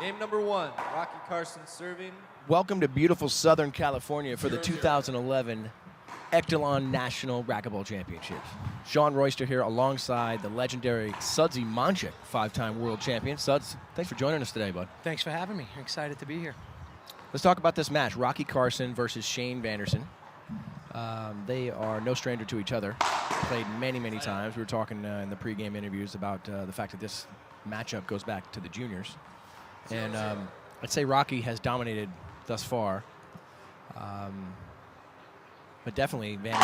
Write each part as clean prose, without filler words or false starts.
Game number 1, Rocky Carson serving. Welcome to beautiful Southern California for the 2011 Echelon National Racquetball Championships. Sean Royster here alongside the legendary Sudsy Monchik, 5-time world champion. Suds, thanks for joining us today, bud. Thanks for having me. I'm excited to be here. Let's talk about this match, Rocky Carson versus Shane Vanderson. They are no stranger to each other. Played many, many times. We were talking in the pregame interviews about the fact that this matchup goes back to the juniors. And I'd say Rocky has dominated thus far. But definitely Vanderson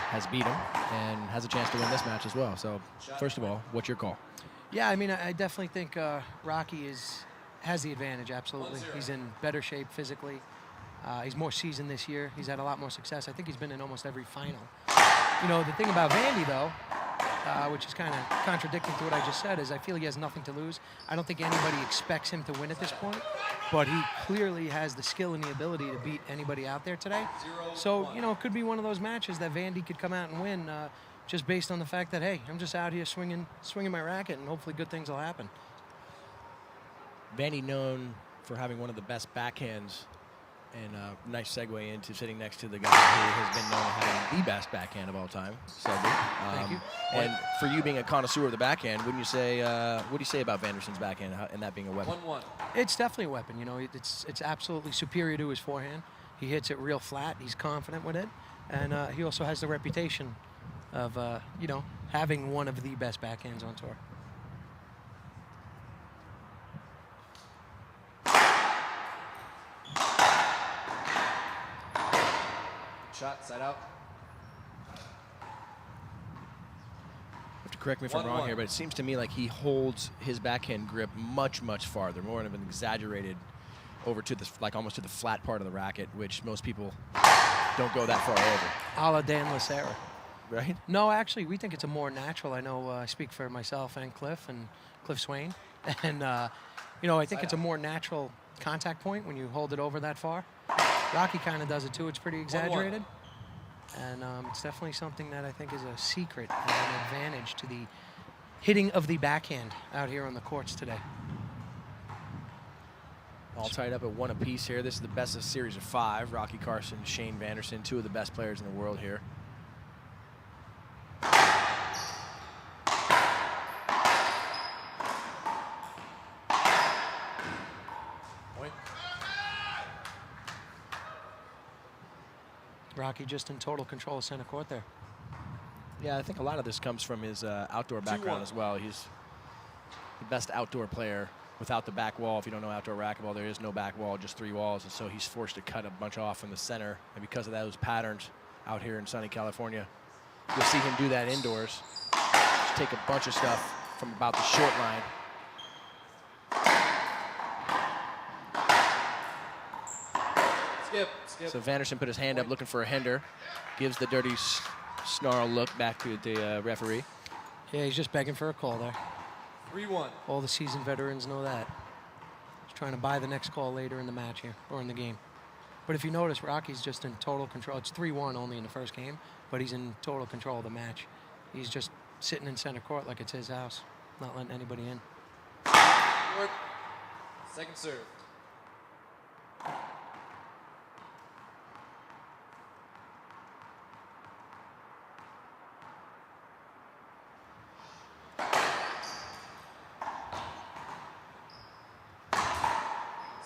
has beat him and has a chance to win this match as well. So first of all, what's your call? Yeah, I mean, I definitely think Rocky has the advantage, absolutely. He's in better shape physically. He's more seasoned this year. He's had a lot more success. I think he's been in almost every final. You know, the thing about Vandy, though, which is kind of contradicting to what I just said, is I feel he has nothing to lose. I don't think anybody expects him to win at this point, but he clearly has the skill and the ability to beat anybody out there today. So, you know, it could be one of those matches that Vandy could come out and win just based on the fact that, hey, I'm just out here swinging my racket, and hopefully good things will happen. Vandy known for having one of the best backhands, and a nice segue into sitting next to the guy who has been known to having the best backhand of all time, Selby. Thank you. And for you being a connoisseur of the backhand, wouldn't you say, what do you say about Vanderson's backhand and that being a weapon? 1-1. It's definitely a weapon. You know, it's absolutely superior to his forehand. He hits it real flat. He's confident with it. And he also has the reputation of, you know, having one of the best backhands on tour. Shot, side out. Have to correct me if I'm wrong here, but it seems to me like he holds his backhand grip much, much farther, more of an exaggerated over to the, like almost to the flat part of the racket, which most people don't go that far over. A la Dan Lacera. Right? No, actually, we think it's a more natural. I know I speak for myself and Cliff Swain. And, you know, I think it's a more natural contact point when you hold it over that far. Rocky kind of does it too. It's pretty exaggerated. 1-1. And it's definitely something that I think is a secret and an advantage to the hitting of the backhand out here on the courts today. All tied up at 1 apiece here. This is the best of a series of 5. Rocky Carson, Shane Vanderson, 2 of the best players in the world here. Rocky just in total control of center court there. Yeah, I think a lot of this comes from his outdoor background as well. He's the best outdoor player without the back wall. If you don't know outdoor racquetball, there is no back wall, just 3 walls. And so he's forced to cut a bunch off in the center. And because of those patterns out here in sunny California, you'll see him do that indoors. Just take a bunch of stuff from about the short line. Skip. So Vanderson put his hand up looking for a hinder. Gives the dirty snarl look back to the referee. Yeah, he's just begging for a call there. 3-1. All the seasoned veterans know that. He's trying to buy the next call later in the match here, or in the game. But if you notice, Rocky's just in total control. It's 3-1 only in the first game, but he's in total control of the match. He's just sitting in center court like it's his house, not letting anybody in. Court. Second serve.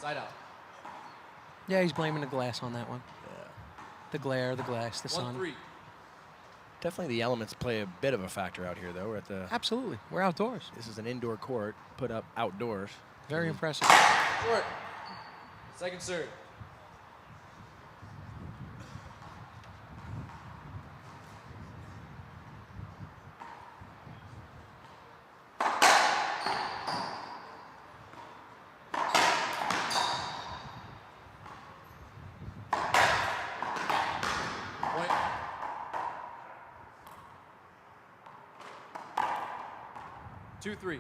Side out. Yeah, he's blaming the glass on that one. Yeah. The glare, the glass, the sun. 1-3. Definitely the elements play a bit of a factor out here, though. We're at the. Absolutely. We're outdoors. This is an indoor court put up outdoors. Very impressive. Short. Second serve. Point. Two, 3.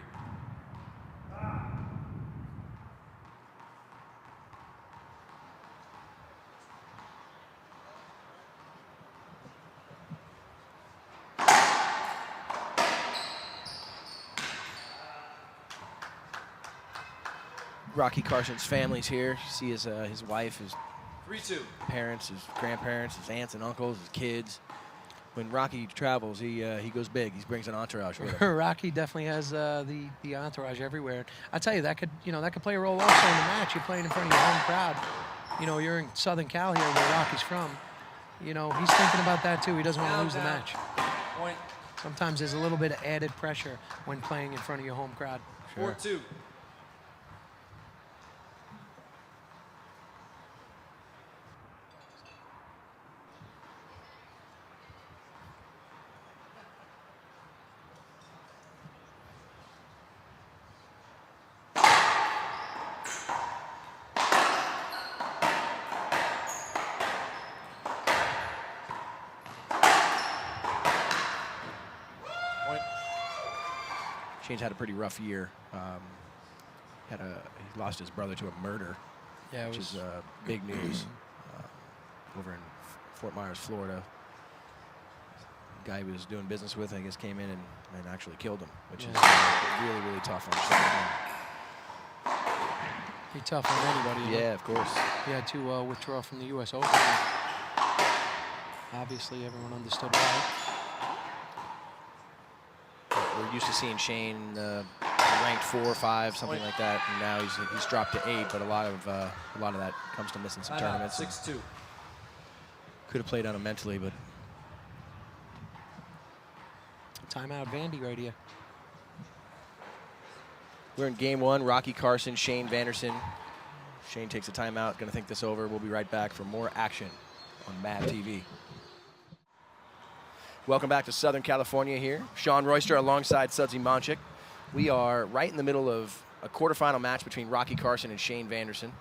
Rocky Carson's family's here. You see his wife, his 3-2. parents, his grandparents, his aunts and uncles, his kids. When Rocky travels, he goes big. He brings an entourage with him. Rocky definitely has the entourage everywhere. I tell you, that could play a role also in the match. You're playing in front of your home crowd. You're in Southern Cal here, where Rocky's from. He's thinking about that too. He doesn't want to lose the match. Point. Sometimes there's a little bit of added pressure when playing in front of your home crowd. Sure. 4-2. Shane's had a pretty rough year. He lost his brother to a murder, which is big news over in Fort Myers, Florida. The guy he was doing business with, I guess, came in and actually killed him, which is really, really tough on Shane. Be tough on anybody. Yeah, of course. He had to withdraw from the U.S. Open. Obviously, everyone understood why. We're used to seeing Shane ranked 4 or 5, something like that, and now he's dropped to 8. But a lot of that comes to missing some tournaments. 6-2. Could have played on him mentally, but Timeout, Vandy, right here. we're in game 1. Rocky Carson, Shane Vanderson. Shane takes a timeout. Going to think this over. We'll be right back for more action on MAV TV. Welcome back to Southern California here. Sean Royster alongside Sudsy Monchik. We are right in the middle of a quarterfinal match between Rocky Carson and Shane Vanderson.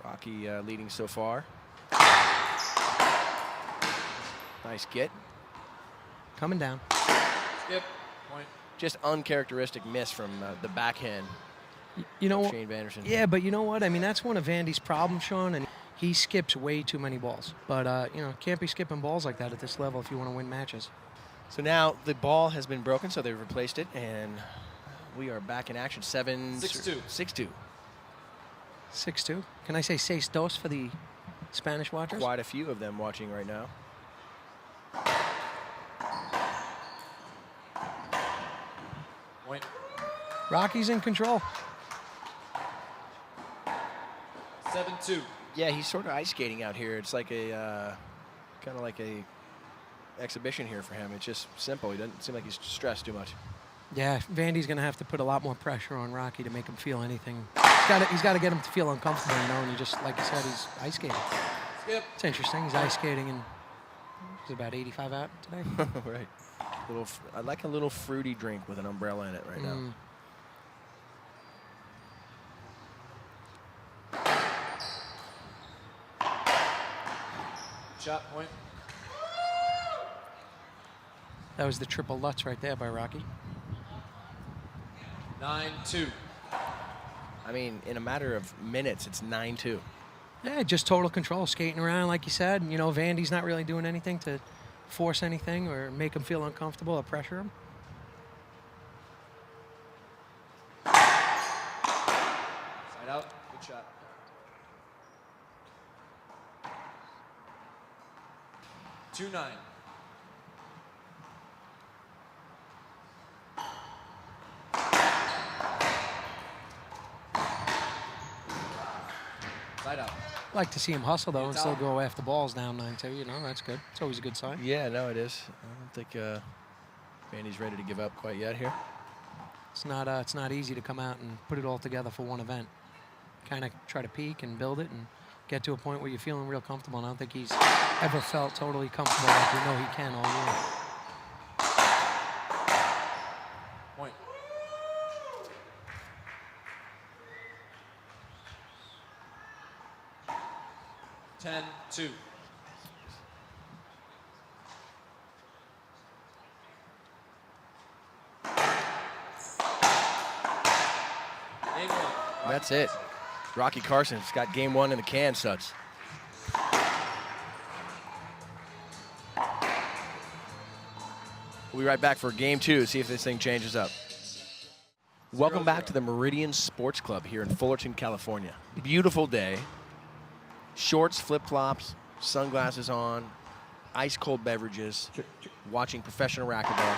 Rocky leading so far. Nice get. Coming down. Skip. Point. Just uncharacteristic miss from the backhand You know of what? Shane Vanderson. Yeah, but you know what? I mean, that's one of Vandy's problems, Sean, and he skips way too many balls. But, can't be skipping balls like that at this level if you want to win matches. So now the ball has been broken, so they've replaced it, and we are back in action. 6-2. 6-2. 6-2. Can I say 6-2 for the Spanish watchers? Quite a few of them watching right now. Point. Rocky's in control. 7-2. Yeah, he's sort of ice skating out here. It's like a kind of like a exhibition here for him. It's just simple. He doesn't seem like he's stressed too much. Yeah, Vandy's going to have to put a lot more pressure on Rocky to make him feel anything. He's got to get him to feel uncomfortable, and he just, like you said, he's ice skating. Skip. It's interesting. He's ice skating, and he's about 85 out today. Right. I like a little fruity drink with an umbrella in it right now. Shot. Point. That was the triple Lutz right there by Rocky. 9-2. I mean, in a matter of minutes, it's 9-2. Yeah, just total control, skating around, like you said. And, Vandy's not really doing anything to force anything or make him feel uncomfortable or pressure him. Side out. Good shot. Two 9. Side out. Like to see him hustle, though, and still go after balls down 9-2. That's good. It's always a good sign. Yeah, no, it is. I don't think Vandy's ready to give up quite yet here. It's not easy to come out and put it all together for one event. Kind of try to peak and build it and get to a point where you're feeling real comfortable. And I don't think he's ever felt totally comfortable like we know he can all year. Point. Ten 2. Game 1. And that's it. Rocky Carson's got game 1 in the can, Suds. We'll be right back for game 2, see if this thing changes up. Welcome back to the Meridian Sports Club here in Fullerton, California. Beautiful day. Shorts, flip-flops, sunglasses on, ice-cold beverages, watching professional racquetball.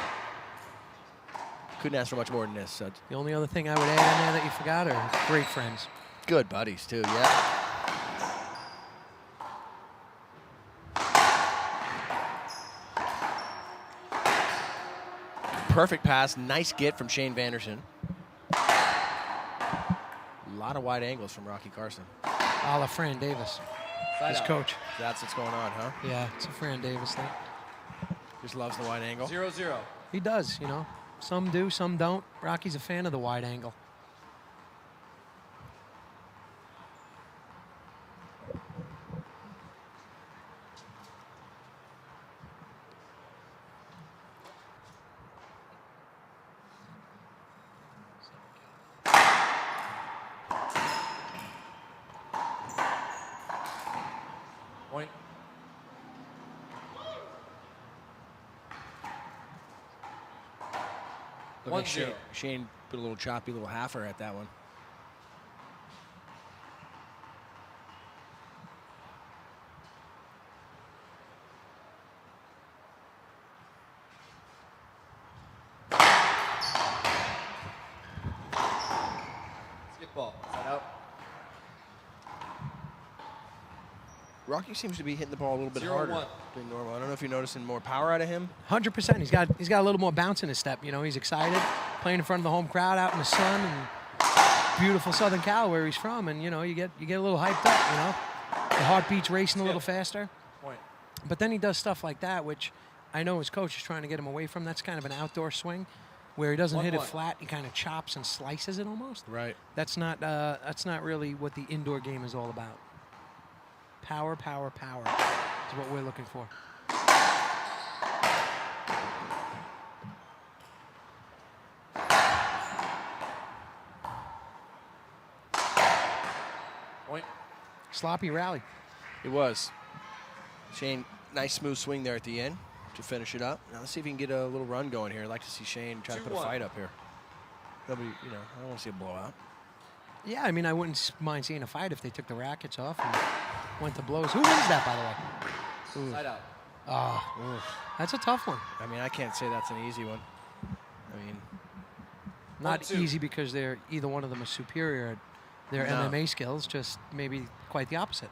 Couldn't ask for much more than this. So The only other thing I would add in there that you forgot are great friends. good buddies, too, yeah. Perfect pass. Nice get from Shane Vanderson. A lot of wide angles from Rocky Carson. A la Fran Davis, Side his out. coach. That's what's going on, huh? Yeah, it's a Fran Davis thing. Just loves the wide angle. 0-0. He does, Some do, some don't. Rocky's a fan of the wide angle. Point. Look like 1-0. Shane put a little choppy little halfer at that one. Skip ball. Side out. Rocky seems to be hitting the ball a little bit 0-1. harder than normal. I don't know if you're noticing more power out of him. 100%. He's got a little more bounce in his step. He's excited, playing in front of the home crowd out in the sun and beautiful Southern Cal where he's from, and you get a little hyped up. The heartbeat's racing a little faster. Point. But then he does stuff like that, which I know his coach is trying to get him away from. That's kind of an outdoor swing, where he doesn't hit it 1-1. flat. He kind of chops and slices it almost. Right. That's not really what the indoor game is all about. Power, power, power is what we're looking for. Point. Sloppy rally. It was. Shane, nice smooth swing there at the end to finish it up. Now let's see if we can get a little run going here. I'd like to see Shane try to put a 2-1. fight up here. That'll be, I don't want to see a blowout. Yeah, I mean, I wouldn't mind seeing a fight if they took the rackets off and went to blows. Who wins that, by the way? Side out. Oh, that's a tough one. I mean, I can't say that's an easy one. I mean, Not 1-2. easy because either one of them is superior at their No. MMA skills, just maybe quite the opposite.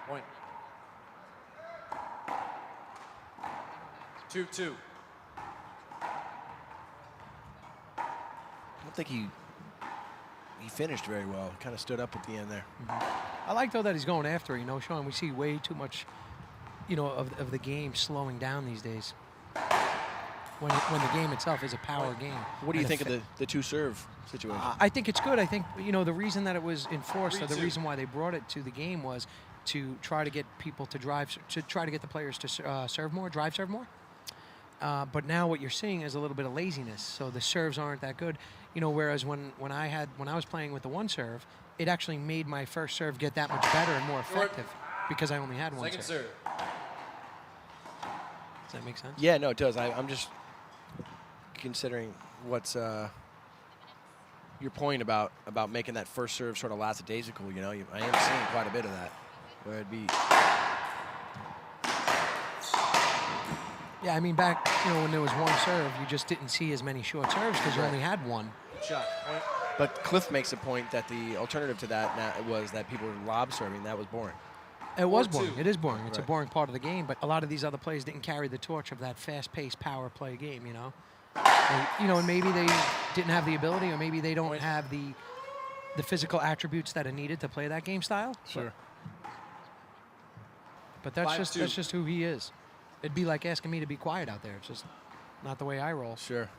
Point. 2-2. I don't think he finished very well. Kind of stood up at the end there. I like, though, that he's going after it. Sean, we see way too much, of the game slowing down these days. When the game itself is a power game. What do you And think of the two serve situation? I think it's good. I think, the reason that it was enforced, or the 3-2. reason why they brought it to the game was to try to get people to try to get the players to serve more, serve more. But now what you're seeing is a little bit of laziness. So the serves aren't that good. Whereas when I was playing with the one serve, it actually made my first serve get that much better and more effective because I only had one Second serve. serve. Does that make sense? Yeah, no, it does. I'm just considering what's your point about making that first serve sort of lackadaisical. I am seeing quite a bit of that, where it'd be. Yeah, I mean, back when there was one serve, you just didn't see as many short serves because you only had one. Good shot. Point. But Cliff makes a point that the alternative to that was that people were lob serving. That was boring. It was 4-2. boring. It is boring. It's a Right. boring part of the game, but a lot of these other players didn't carry the torch of that fast-paced power play game, And maybe they didn't have the ability, or maybe they don't Point. have the physical attributes that are needed to play that game style. Sure. But that's 5-2. just who he is. It'd be like asking me to be quiet out there. It's just not the way I roll. Sure.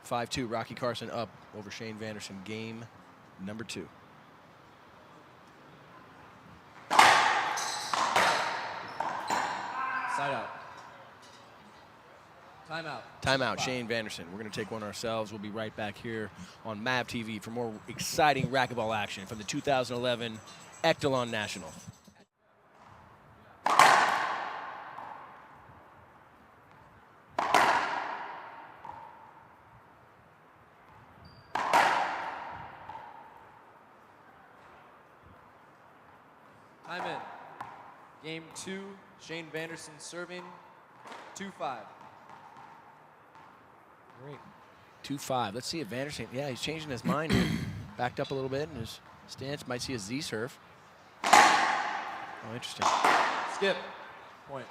5-2. Rocky Carson up over Shane Vanderson. Game number 2. Side out. Timeout. Timeout, Shane Vanderson. We're going to take one ourselves. We'll be right back here on MAV TV for more exciting racquetball action from the 2011 Echelon National. Time in. Game 2, Shane Vanderson serving, 2-5. Great. 2-5. Let's see if Vanderson, yeah, he's changing his mind here. Backed up a little bit in his stance. Might see a Z serve. Oh, interesting. Skip. Point.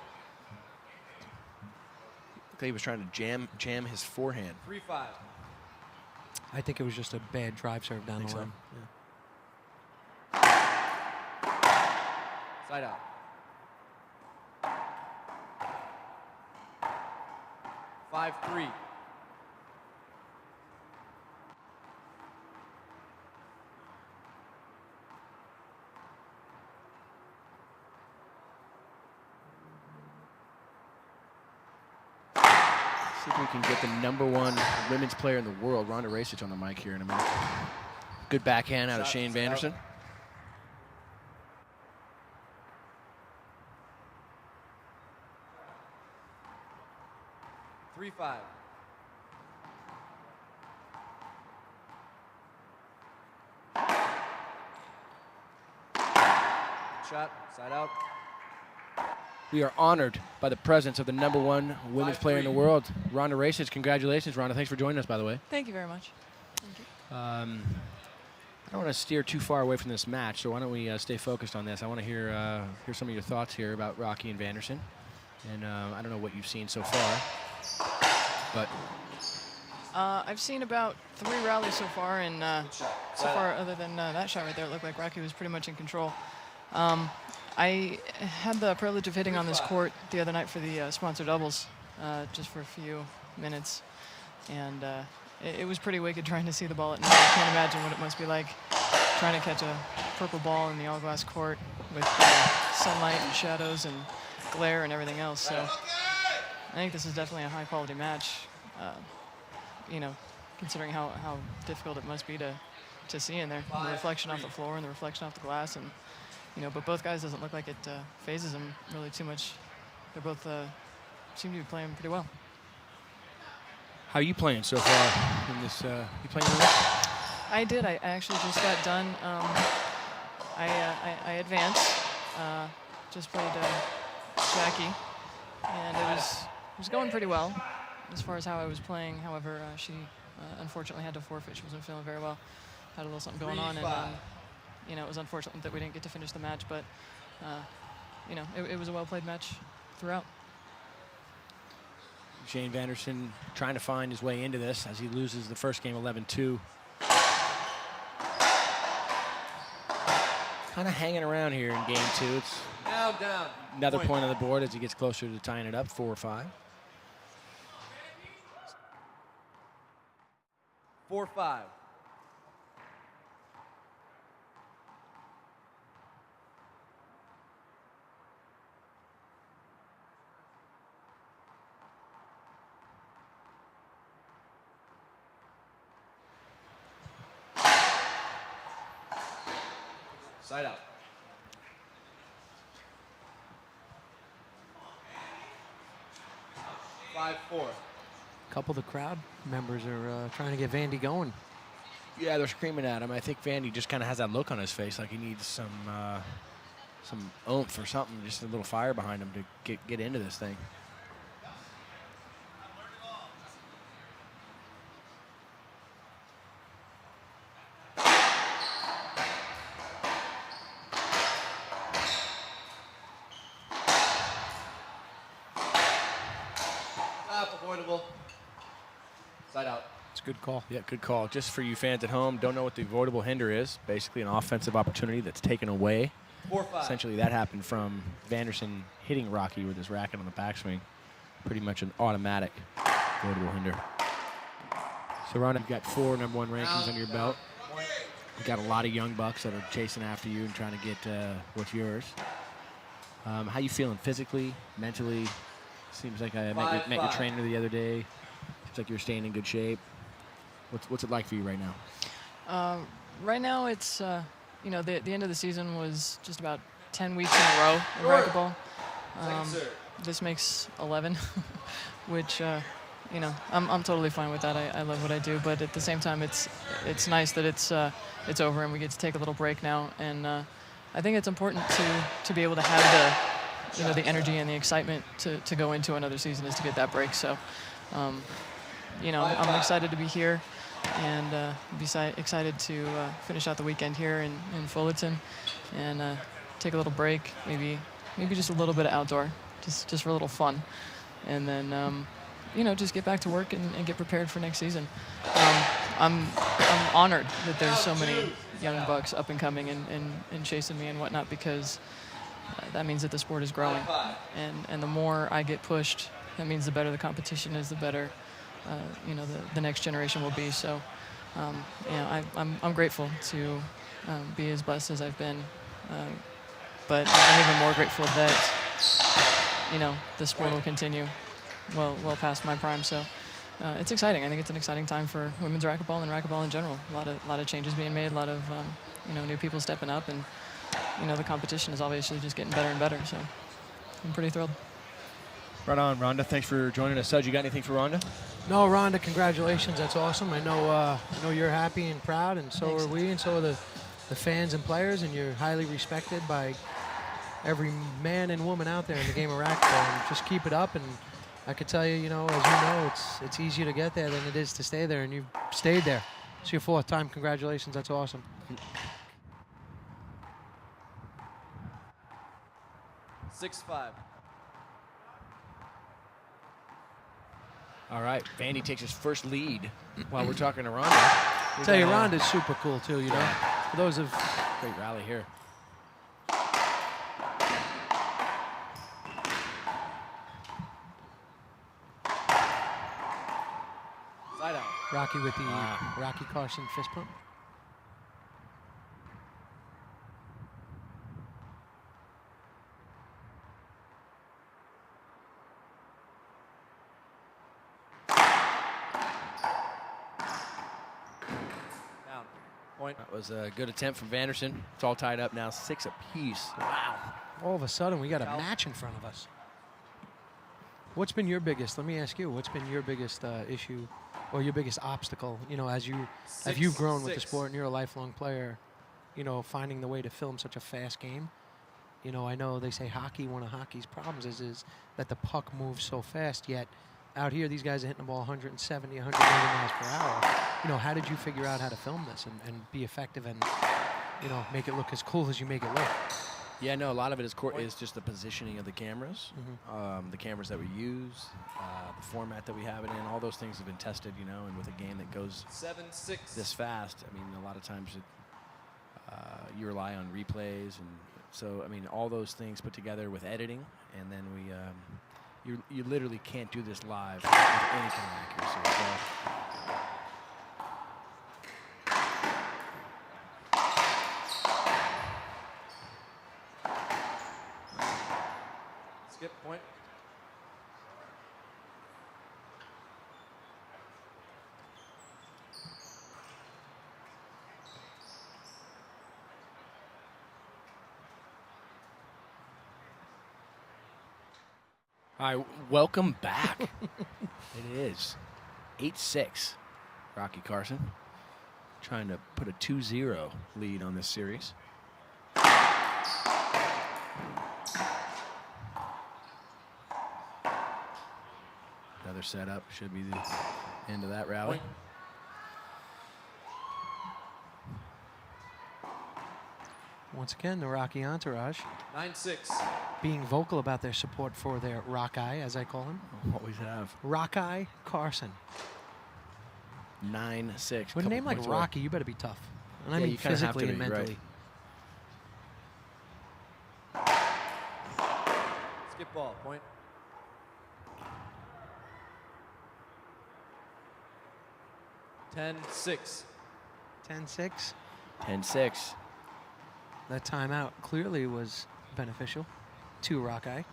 Looked like he was trying to jam his forehand. 3-5. I think it was just a bad drive serve down the Think so? line. Side out. 5-3. See if we can get the #1 women's player in the world, Ronda Rousey, on the mic here in a minute. Good backhand out of Shane Vanderson. Out. 3-5. Shot. Side out. We are honored by the presence of the #1 women's player in the 5-3. world, Ronda Rousey. Congratulations, Ronda. Thanks for joining us, by the way. Thank you very much. Thank you. I don't want to steer too far away from this match, so why don't we stay focused on this? I want to hear some of your thoughts here about Rocky and Vanderson. And I don't know what you've seen so far, but I've seen about 3 rallies so far, and so far, other than that shot right there, it looked like Rocky was pretty much in control. I had the privilege of hitting on this court the other night for the sponsor doubles, just for a few minutes, and it was pretty wicked trying to see the ball at night. I can't imagine what it must be like trying to catch a purple ball in the all-glass court with sunlight and shadows and glare and everything else. So I think this is definitely a high-quality match, you know, considering how difficult it must be to see in there. The reflection off the floor and the reflection off the glass, and you know, but both guys doesn't look like it phases them really too much. They're both seem to be playing pretty well. how are you playing so far in this? You playing well? I did. I actually just got done. I advanced. Just played Jackie, and it was going pretty well as far as how I was playing. However, she unfortunately had to forfeit. She wasn't feeling very well. Had a little something going on, and you know, it was unfortunate that we didn't get to finish the match. But you know, it was a well-played match throughout. Shane Vanderson trying to find his way into this as he loses the first game 11-2. Kind of hanging around here in game 2. It's Now down. another point on the board as he gets closer to tying it up, 4-5. 4-5. Side out. 5-4. A couple of the crowd members are trying to get Vandy going. Yeah, they're screaming at him. I think Vandy just kind of has that look on his face like he needs some oomph or something, just a little fire behind him to get into this thing. Avoidable. Side out. It's a good call. Yeah, good call. Just for you fans at home, don't know what the avoidable hinder is. Basically an offensive opportunity that's taken away. 4-5. Essentially that happened from Vanderson hitting Rocky with his racket on the backswing. Pretty much an automatic avoidable hinder. So Ron, you've got 4 #1 rankings under your belt. You've got a lot of young bucks that are chasing after you and trying to get what's yours. How you feeling physically, mentally? Seems like I met your trainer the other day. Looks like you're staying in good shape. What's it like for you right now? Right now, it's the end of the season was just about 10 weeks in a row in racquetball. This makes 11, which I'm totally fine with that. I love what I do, but at the same time, it's nice that it's over and we get to take a little break now. And I think it's important to be able to have the energy and the excitement to go into another season is to get that break. So, I'm excited to be here and excited to finish out the weekend here in Fullerton and take a little break, maybe just a little bit of outdoor, just for a little fun, and then just get back to work and get prepared for next season. I'm honored that there's so many young bucks up and coming and chasing me and whatnot, because that means that the sport is growing, and the more I get pushed, that means the better the competition is, the better the next generation will be. So I'm grateful to be as blessed as I've been, but I'm even more grateful that the sport will continue well past my prime. So it's exciting. I think it's an exciting time for women's racquetball and racquetball in general. A lot of changes being made, a lot of new people stepping up, and the competition is obviously just getting better and better. So I'm pretty thrilled. Right on, Rhonda. Thanks for joining us. Sud, you got anything for Rhonda? No, Rhonda, congratulations. That's awesome. I know you're happy and proud, and so Thanks. are we, and so are the fans and players, and you're highly respected by every man and woman out there in the game of racquetball. And just keep it up, and I could tell you, as you know, it's easier to get there than it is to stay there, and you've stayed there. It's your 4th time. Congratulations. That's awesome. 6-5. All right, Vandy takes his first lead while we're talking to Rhonda. Tell you, Rhonda's super cool too. For those of Great rally here. Side out. Rocky with the Rocky Carson fist pump. Down. Point. That was a good attempt from Vanderson. It's all tied up now, 6 apiece. Wow. All of a sudden, we got a match in front of us. What's been your biggest? Let me ask you. What's been your biggest issue, or your biggest obstacle? As you've grown with the sport and you're a lifelong player. Finding the way to film such a fast game. I know they say hockey. One of hockey's problems is that the puck moves so fast. Yet, out here, these guys are hitting the ball 170, 180 miles per hour. How did you figure out how to film this and be effective and make it look as cool as you make it look? Yeah, no, a lot of it is just the positioning of the cameras, the cameras that we use, the format that we have it in. All those things have been tested, and with a game that goes 7-6. this fast, a lot of times you rely on replays, and so all those things put together with editing, and then you literally can't do this live with any kind of accuracy. So, Skip point. all right, welcome back. It is 8-6. Rocky Carson trying to put a 2-0 lead on this series. Another setup should be the end of that rally. Point. Once again, the Rocky entourage 9-6. being vocal about their support for their Rockeye, as I call him. Always have. Rockeye Carson. 9-6. With a name like Rocky, you better be tough. And I Yeah, mean you kinda have physically to and be, mentally. right. Skip ball. Point. Ten 6. 10-6. 10-6. That timeout clearly was beneficial to Rockeye.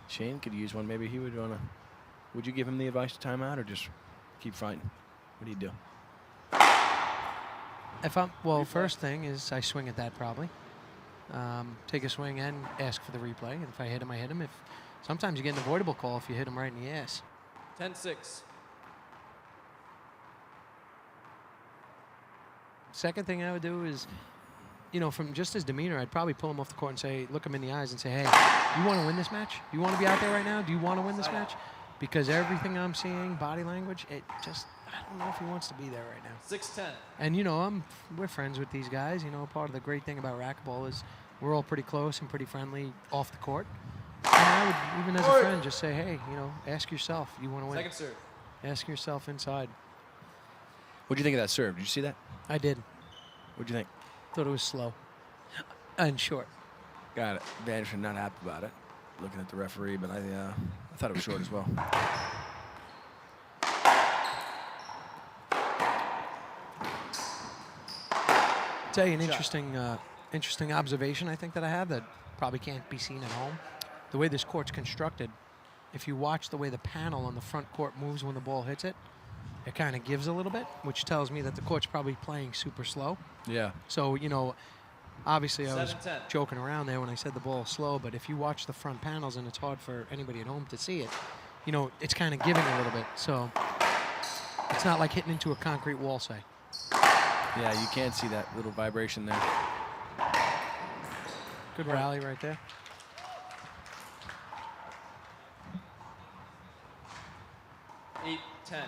Shane could use one. Maybe he would want to. Would you give him the advice to timeout or just keep fighting? What do you do? First thing is I swing at that probably. Take a swing and ask for the replay. And if I hit him, I hit him. Sometimes you get an avoidable call if you hit him right in the ass. 10-6. Second thing I would do is, from just his demeanor, I'd probably pull him off the court and say, look him in the eyes and say, hey, do you want to win this match? Do you want to be out there right now? Do you want to win this match? Because everything I'm seeing, body language, I don't know if he wants to be there right now. 6-10. And, we're friends with these guys. Part of the great thing about racquetball is we're all pretty close and pretty friendly off the court. And I would, even as a friend, just say, hey, ask yourself, you want to win? Second serve. Ask yourself inside. What'd you think of that serve? Did you see that? I did. What'd you think? Thought it was slow and short. Got it. Vanderson not happy about it. Looking at the referee, but I thought it was short as well. Tell you an interesting observation I think that I have that probably can't be seen at home. The way this court's constructed, if you watch the way the panel on the front court moves when the ball hits it, it kind of gives a little bit, which tells me that the court's probably playing super slow. Yeah. So, obviously I was 7-10. joking around there when I said the ball is slow, but if you watch the front panels, and it's hard for anybody at home to see it, it's kind of giving a little bit. So it's not like hitting into a concrete wall, say. Yeah, you can't see that little vibration there. Good rally right there. Eight, 10.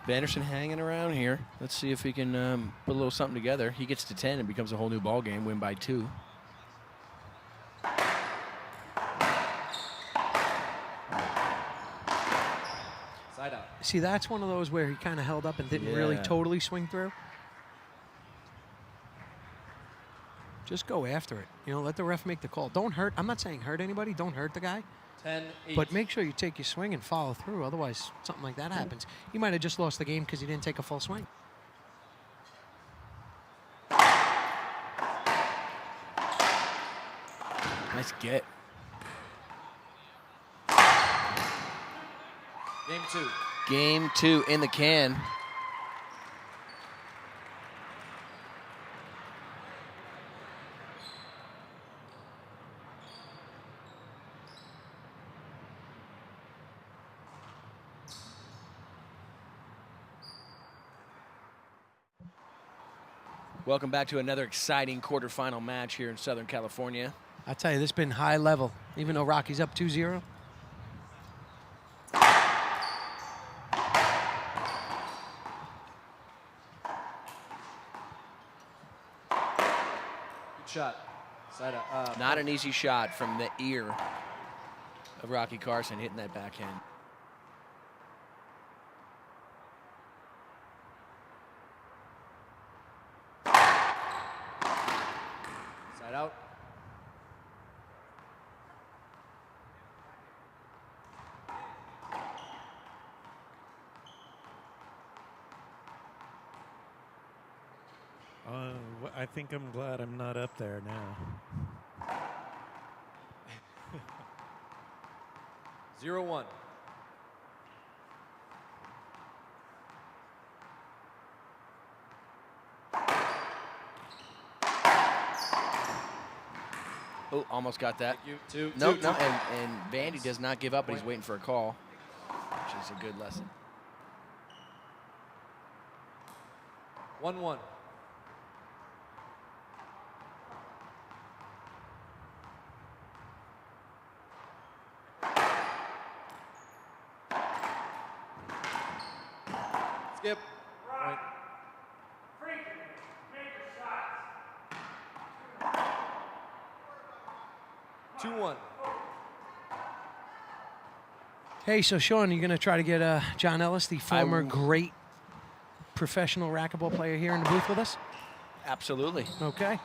Vanderson hanging around here. Let's see if he can put a little something together. He gets to 10 and becomes a whole new ball game, win by 2. Side out. See, that's one of those where he kind of held up and didn't really totally swing through. Just go after it. Let the ref make the call. Don't hurt. I'm not saying hurt anybody. Don't hurt the guy. 10-8. But make sure you take your swing and follow through. Otherwise, something like that happens. He might have just lost the game because he didn't take a full swing. Nice get. Game 2. Game 2 in the can. Welcome back to another exciting quarterfinal match here in Southern California. I tell you, this has been high level, even though Rocky's up 2-0. Good shot. Side out. Not an easy shot from the ear of Rocky Carson hitting that backhand. Side out. I think I'm glad I'm not up there now. 0-1. Oh, almost got that. Thank you. Two. No, two. no, and Vandy does not give up, but he's waiting for a call, which is a good lesson. 1-1. Skip. Point. 2-1. Hey, so Sean, you're going to try to get John Ellis, the former great professional racquetball player, here in the booth with us? Absolutely. Okay.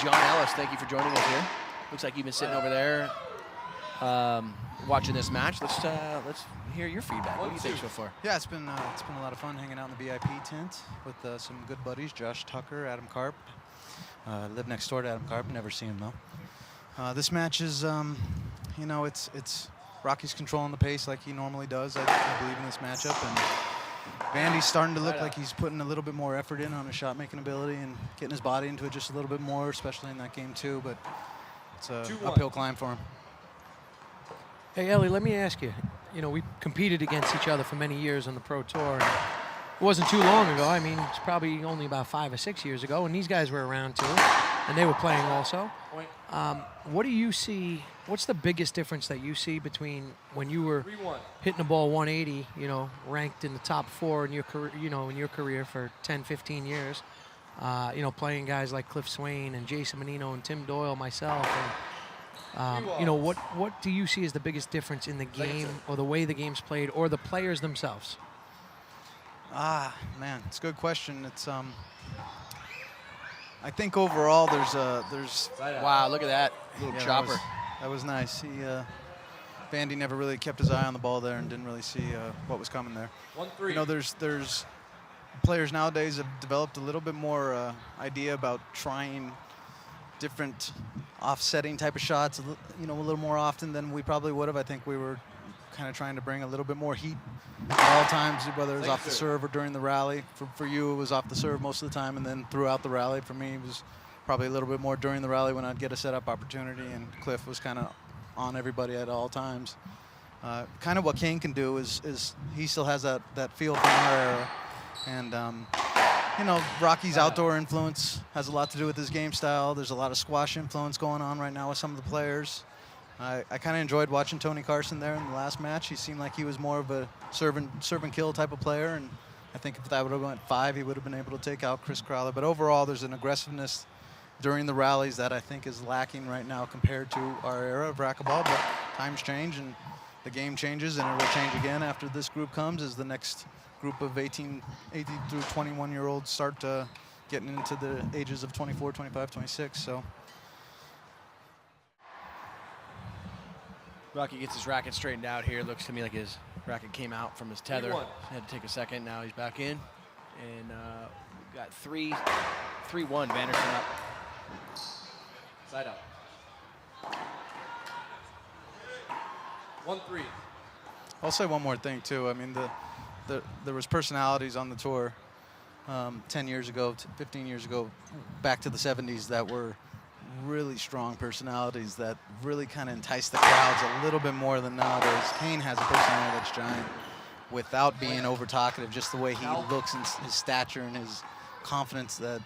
John Ellis, thank you for joining us here. Looks like you've been sitting over there watching this match. Let's hear your feedback. What do you think so far? Yeah, it's been a lot of fun hanging out in the VIP tent with some good buddies, Josh Tucker, Adam Karp. Live next door to Adam Karp, never seen him though. This match is, it's Rocky's controlling the pace like he normally does, I believe, in this matchup. And Vandy's starting to look like he's putting a little bit more effort in on his shot-making ability and getting his body into it just a little bit more, especially in that game too. But it's an uphill climb for him. Hey, Ellie, let me ask you. You know, we competed against each other for many years on the Pro Tour. And it wasn't too long ago. I mean, it's probably only about 5 or 6 years ago, and these guys were around too, and they were playing also. What do you see? What's the biggest difference that you see between when you were hitting the ball 180, you know, ranked in the top 4 in your career, in your career for 10, 15 years, you know, playing guys like Cliff Swain and Jason Menino and Tim Doyle, myself, and you know, what do you see as the biggest difference in the game or the way the game's played or the players themselves? Man, it's a good question. It's I think overall there's Wow, look at that little chopper. That was nice. Vandy never really kept his eye on the ball there and didn't really see what was coming there. 1-3. You know, there's players nowadays have developed a little bit more idea about trying different offsetting type of shots, you know, a little more often than we probably would have. I think we were kind of trying to bring a little bit more heat at all times, whether it was off the serve or during the rally. For you, it was off the serve most of the time, and then throughout the rally. For me, it was probably a little bit more during the rally when I'd get a setup opportunity, and Cliff was kind of on everybody at all times. Kind of what Kane can do is he still has that feel from our era. And, you know, Rocky's outdoor influence has a lot to do with his game style. There's a lot of squash influence going on right now with some of the players. I kind of enjoyed watching Tony Carson there in the last match. He seemed like he was more of a serve and kill type of player, and I think if that would have went 5, he would have been able to take out Chris Crowley. But overall, there's an aggressiveness during the rallies that I think is lacking right now compared to our era of racquetball. But times change, and the game changes, and it will change again after this group comes as the next group of 18 through 21-year-olds start getting into the ages of 24, 25, 26. So. Rocky gets his racket straightened out here. Looks to me like his racket came out from his tether. Had to take a second. Now he's back in. And we've got 3-1 Vanderson up. Side out. 1-3. I'll say one more thing, too. I mean, there was personalities on the tour 10 years ago, 15 years ago, back to the 70s that were really strong personalities that really kind of entice the crowds a little bit more than nowadays. Kane has a personality that's giant without being over talkative, just the way he looks and his stature and his confidence that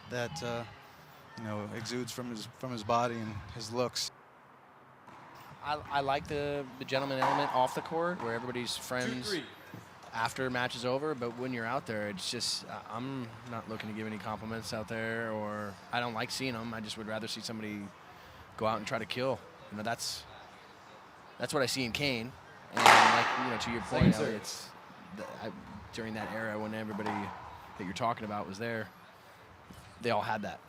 you know, exudes from his body and his looks. I like the gentleman element off the court where everybody's friends 2-3. after match is over, but when you're out there, it's just I'm not looking to give any compliments out there, or I don't like seeing them. I just would rather see somebody go out and try to kill. You know, that's what I see in Kane. And like, you know, to your point, Ellie, it's during that era when everybody that you're talking about was there, they all had that.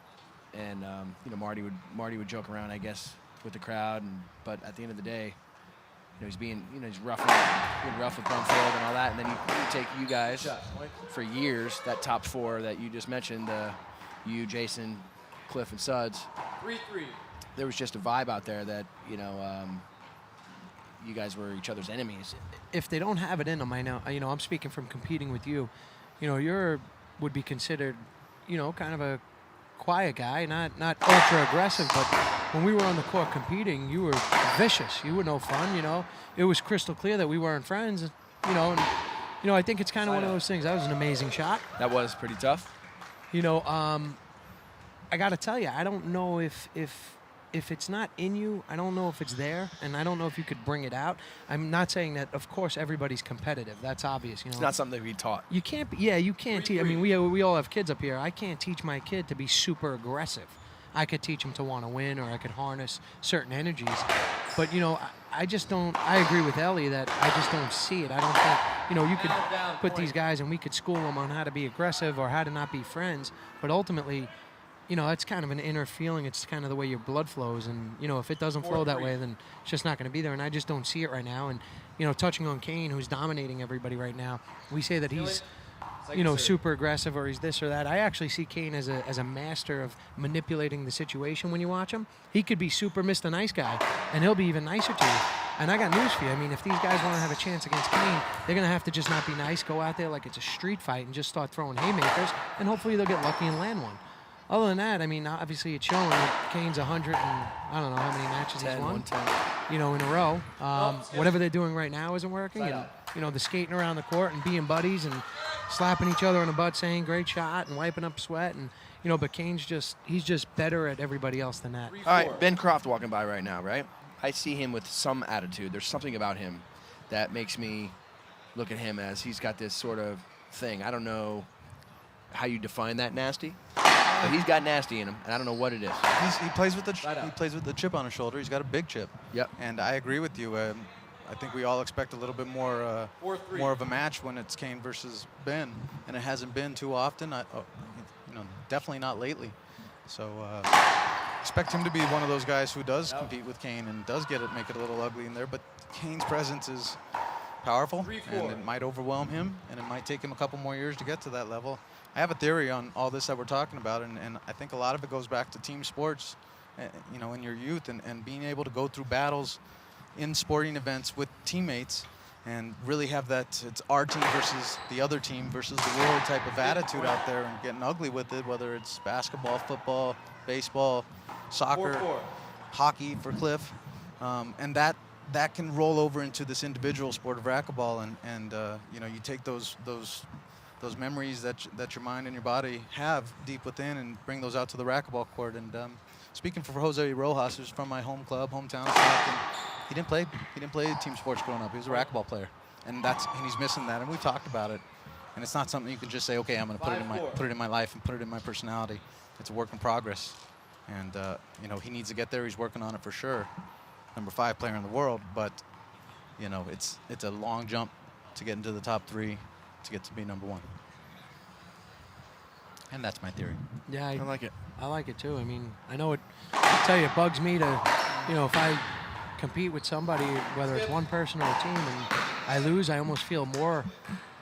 And you know, Marty would joke around, I guess, with the crowd, but at the end of the day, you know, he's rough with Brumfield and all that, and then you take you guys for years, that top 4 that you just mentioned, you, Jason, Cliff, and Suds. 3-3. there was just a vibe out there that, you know, you guys were each other's enemies. If they don't have it in them, I know, you know, I'm speaking from competing with you. You know, would be considered, you know, kind of a quiet guy, not ultra aggressive, but when we were on the court competing, you were vicious. You were no fun, you know. It was crystal clear that we weren't friends, you know. And, you know, I think it's kind of one of those things. That was an amazing shot. That was pretty tough. You know, I got to tell you, I don't know if it's not in you, I don't know if it's there, and I don't know if you could bring it out. I'm not saying that, of course, everybody's competitive. That's obvious. You know, it's not something that we taught. You can't. You can't teach. I mean, we all have kids up here. I can't teach my kid to be super aggressive. I could teach him to want to win, or I could harness certain energies. But, you know, I just don't. I agree with Ellie that I just don't see it. I don't think, you know, you could put these guys and we could school them on how to be aggressive or how to not be friends. But ultimately, you know, it's kind of an inner feeling. It's kind of the way your blood flows. And, you know, if it doesn't flow that way, then it's just not going to be there. And I just don't see it right now. And, you know, touching on Kane, who's dominating everybody right now, we say that he's, you know, super aggressive or he's this or that. I actually see Kane as a master of manipulating the situation when you watch him. He could be super Mr. Nice Guy, and he'll be even nicer to you. And I got news for you. I mean, if these guys want to have a chance against Kane, they're going to have to just not be nice, go out there like it's a street fight and just start throwing haymakers, and hopefully they'll get lucky and land one. Other than that, I mean, obviously it's showing that Kane's 100 and I don't know how many matches 10, he's won, 110. you know, in a row. Whatever they're doing right now isn't working. And, you know, the skating around the court and being buddies and slapping each other on the butt saying great shot and wiping up sweat. And, you know, but Kane's he's just better at everybody else than that. All right, Ben Croft walking by right now, right? I see him with some attitude. There's something about him that makes me look at him as he's got this sort of thing. I don't know how you define that nasty, but he's got nasty in him, and I don't know what it is. He plays with the chip on his shoulder. He's got a big chip. Yep. And I agree with you. I think we all expect a little bit more of a match when it's Kane versus Ben, and it hasn't been too often. Definitely not lately. So expect him to be one of those guys who does compete with Kane and does make it a little ugly in there. But Kane's presence is powerful, and it might overwhelm him, and it might take him a couple more years to get to that level. I have a theory on all this that we're talking about, and I think a lot of it goes back to team sports, in your youth, and being able to go through battles in sporting events with teammates and really have that it's our team versus the other team versus the world type of attitude out there and getting ugly with it, whether it's basketball, football, baseball, soccer, hockey for Cliff, and that can roll over into this individual sport of racquetball, and you take those memories that your mind and your body have deep within and bring those out to the racquetball court. And speaking for Jose Rojas, who's from my hometown, he didn't play team sports growing up. He was a racquetball player, and he's missing that. And we talked about it. And it's not something you can just say, okay, I'm going to put it in my life and put it in my personality. It's a work in progress, and he needs to get there. He's working on it for sure. Number 5 player in the world, but it's a long jump to get into the top 3 to get to be number 1. And that's my theory. Yeah, I like it. I like it too. I mean, I know it. I'll tell you, it bugs me to, if I compete with somebody, whether it's one person or a team, and I lose, I almost feel more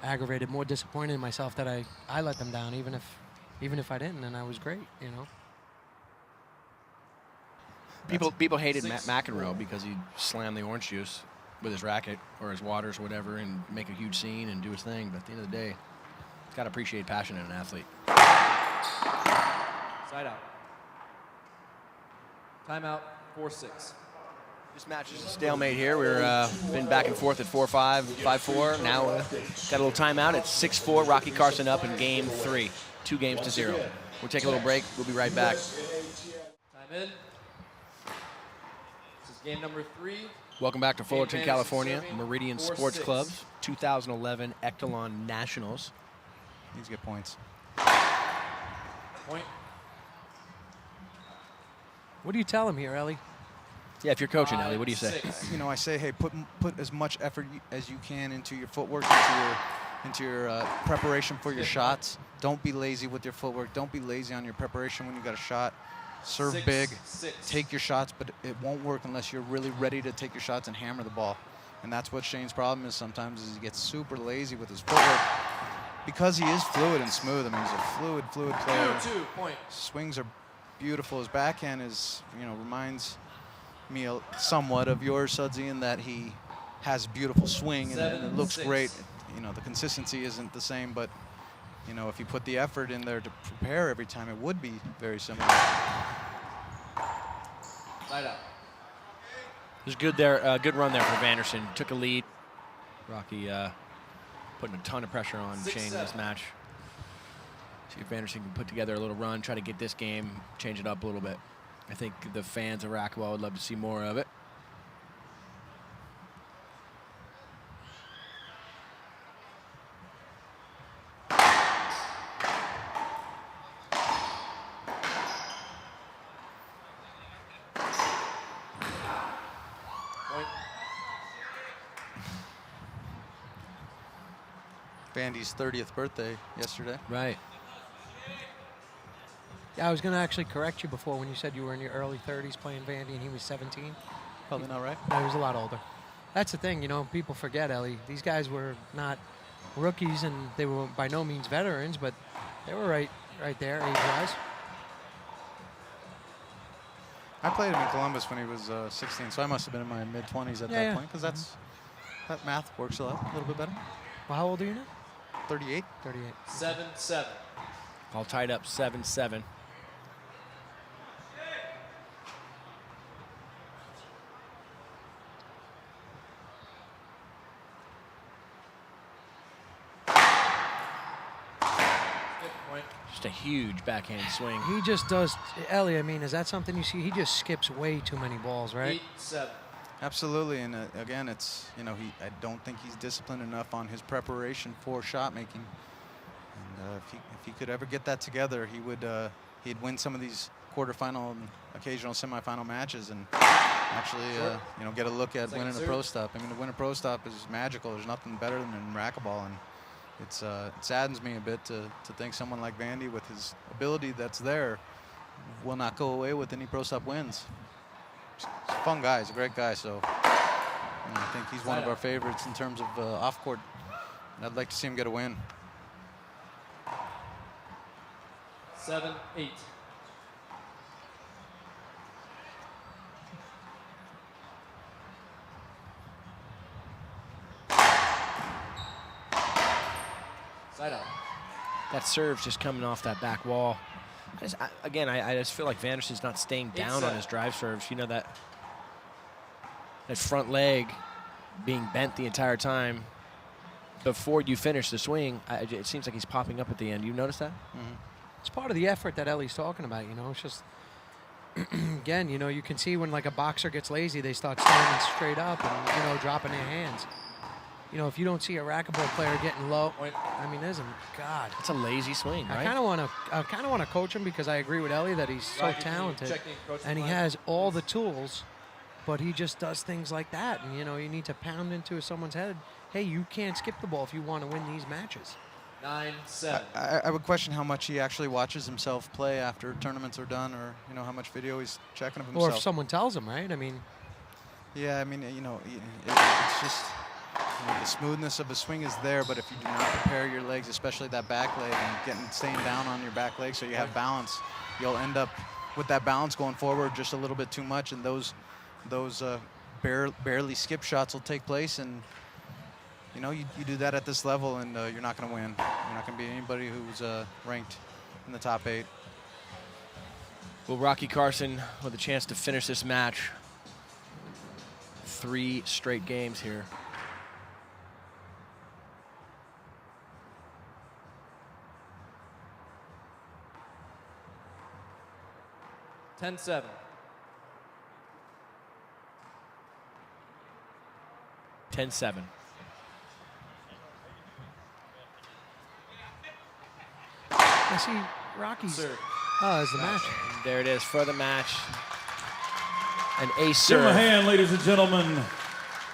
aggravated, more disappointed in myself that I let them down, even if I didn't, and I was great, People hated Matt McEnroe because he slammed the orange juice with his racket or his waters or whatever and make a huge scene and do his thing. But at the end of the day, you've got to appreciate passion in an athlete. Side out. Timeout, 4-6. This match is a stalemate here. We've been back and forth at 4-5, 5-4. Now got a little timeout. It's 6-4. Rocky Carson up in game 3. 2-0. We'll take a little break. We'll be right back. Time in. This is game number 3. Welcome back to Fullerton, California. Meridian Sports Club's 2011 Echelon Nationals. Needs to get points. Point. What do you tell him here, Ellie? Yeah, if you're coaching, Ellie, what do you say? I say, hey, put as much effort as you can into your footwork, into your preparation for your shots. Don't be lazy with your footwork. Don't be lazy on your preparation when you got a shot. Serve big, take your shots, but it won't work unless you're really ready to take your shots and hammer the ball. And that's what Shane's problem is sometimes, is he gets super lazy with his footwork because he is fluid and smooth. I mean, he's a fluid player. 2 point. Swings are beautiful. His backhand is, reminds me somewhat of yours, Sudsy, in that he has a beautiful swing and it looks great. The consistency isn't the same, but if you put the effort in there to prepare every time, it would be very similar. Side out. It was good there. Good run there for Vanderson. Took a lead. Rocky putting a ton of pressure on Shane in this match. See if Vanderson can put together a little run, try to get this game, change it up a little bit. I think the fans of racquetball would love to see more of it. Vandy's 30th birthday yesterday. Right. Yeah, I was going to actually correct you before when you said you were in your early 30s playing Vandy and he was 17. Probably not right. No, he was a lot older. That's the thing, people forget, Ellie. These guys were not rookies and they were by no means veterans, but they were right there age-wise. I played him in Columbus when he was 16, so I must have been in my mid-20s at that point, because that math works a little bit better. Well, how old are you now? 38. 38. 7-7. All tied up 7-7. Just a huge backhand swing. He just does, Ellie, I mean, is that something you see? He just skips way too many balls, right? 8-7. Absolutely, and again, it's, you know, I don't think he's disciplined enough on his preparation for shot making. And if he could ever get that together, he'd win some of these quarterfinal and occasional semifinal matches, and actually, you know, get a look at winning a pro stop. I mean, to win a pro stop is magical. There's nothing better than in racquetball, and it saddens me a bit to think someone like Vandy, with his ability that's there, will not go away with any pro stop wins. He's a fun guy. He's a great guy. So I think he's one of our favorites in terms of off court. I'd like to see him get a win. 7-8. Side out. That serve's just coming off that back wall. I just feel like Vanderson's not staying down on his drive serves. You know, that front leg being bent the entire time before you finish the swing. It seems like he's popping up at the end. You notice that? Mm-hmm. It's part of the effort that Ellie's talking about, you know. It's just, again, you know, you can see when, like, a boxer gets lazy, they start standing straight up and, you know, dropping their hands. You know, if you don't see a racquetball player getting low, I mean, God. It's a lazy swing, right? I kind of want to coach him, because I agree with Ellie that he's so talented and he has all the tools, but he just does things like that. And, you know, you need to pound into someone's head, hey, you can't skip the ball if you want to win these matches. 9-7. I would question how much he actually watches himself play after tournaments are done, or, you know, how much video he's checking of himself. Or if someone tells him, right? I mean. Yeah, I mean, you know, it's just, you know, the smoothness of the swing is there, but if you do not prepare your legs, especially that back leg, and staying down on your back leg so you have balance, you'll end up with that balance going forward just a little bit too much, and those barely skip shots will take place. And you know, you do that at this level, and you're not going to win. You're not going to beat anybody who's ranked in the top 8. Well, Rocky Carson with a chance to finish this match. 3 straight games here. $10-7. 10-7. I see Rocky's. Oh, is the match. And there it is for the match. An ace Give him a serve. hand, ladies and gentlemen.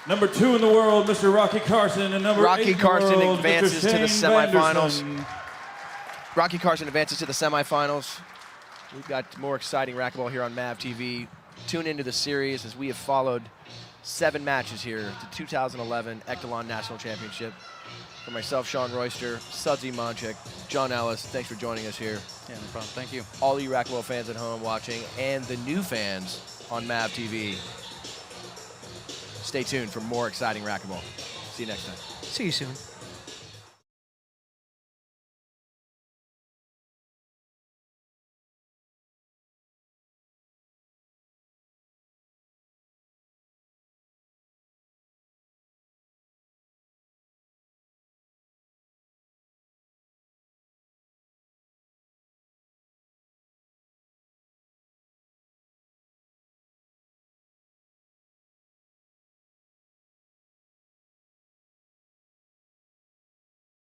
Number 2 in the world, Mr. Rocky Carson, and number 8 Rocky in the Carson world, advances Mr. to the Shane semifinals. Vanderson. Rocky Carson advances to the semifinals. We've got more exciting racquetball here on MAV TV. Tune into the series as we have followed 7 matches here, the 2011 Echelon National Championship. For myself, Sean Royster, Sudsy Monchik, John Ellis, thanks for joining us here. Yeah, no problem. Thank you. All you racquetball fans at home watching, and the new fans on MAV TV. Stay tuned for more exciting racquetball. See you next time. See you soon.